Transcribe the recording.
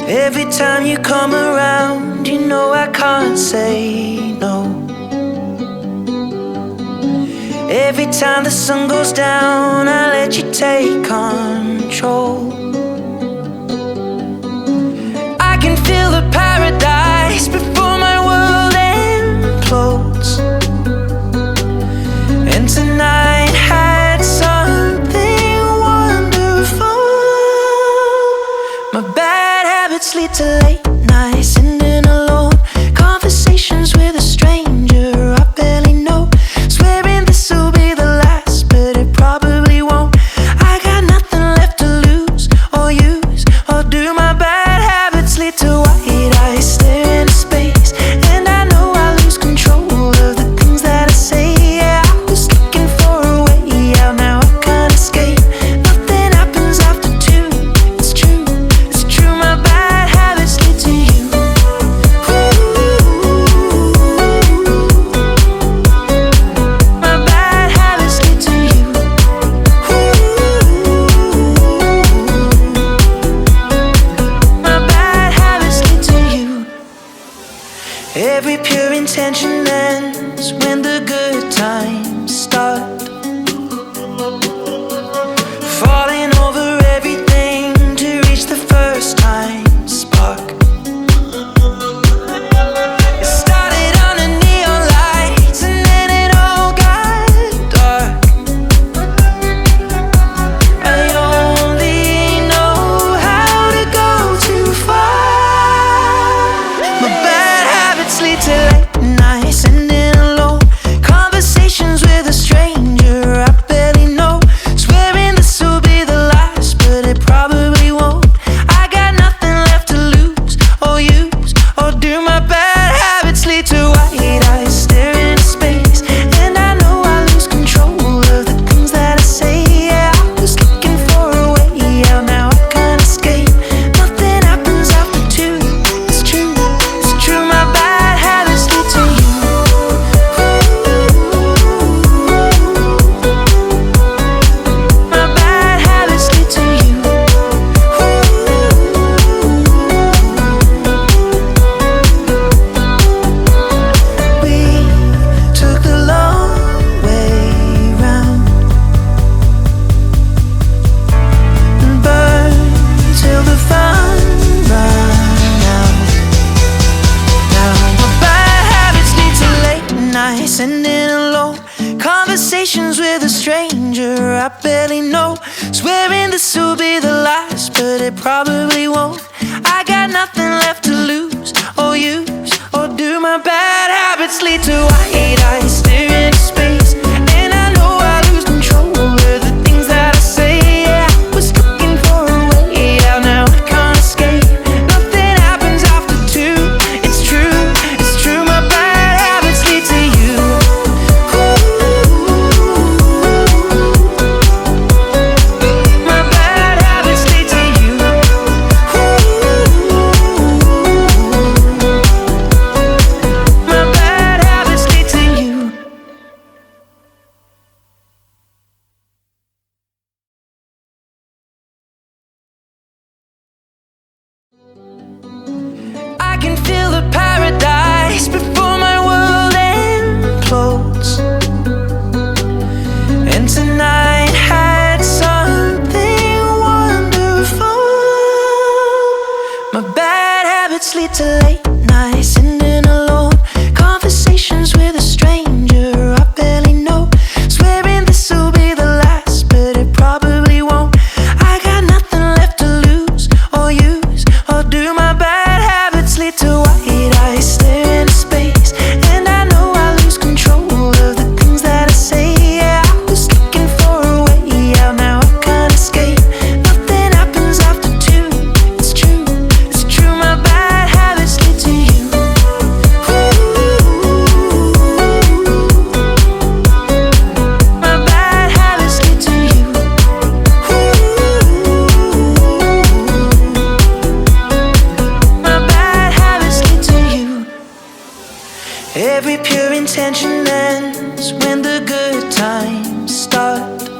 Every time you come around, you know I can't say no. Every time the sun goes down, I let you take control. I can feel the paradise before my world implodes. And tonight had something wonderful. My bad habits lead to late nights, sitting alone, conversations with a stranger I barely know, swearing this will be the last, but it probably won't. I got nothing left to lose or use or do. My bad habits lead to white eyes staring into space, and I know I lose control of the things that I say. Yeah, I was looking for a way out, now I can't escape. Nothing happens after two. It's true, it's true. My bad habits lead to you. My bad habits lead to you. My bad habits lead to you. Every pure intention ends when the good times start. Falling over everything to reach the first time spark. It started under neon lights and then it all got dark. I only know how to go too far. My bad habits lead to late nights, sitting alone, conversations with a stranger I barely know, swearing this will be the last, but it probably won't. I got nothing left to lose or use or do. My bad habits lead to white eyes staring into space, and I know I lose control of the things that I say. Yeah, I was looking for a way out, now I can't escape. Nothing happens after two. It's true, it's true. My bad habits lead to you. My bad habits lead to you. We took the long way round and burned till the fun ran out. Now my bad habits lead to late nights, sitting alone, conversations with a stranger I barely know, swearing this will be the last, but it probably won't. I got nothing left to lose or use or do. My bad habits lead to white eyes staring into space, and I know I lose control of the things that I say. Yeah, I was looking for a way out, now I can't escape. Nothing happens after two. It's true, it's true. My bad habits lead to you. My bad habits lead to you. My bad habits lead to you. Pure intention ends when the good times start.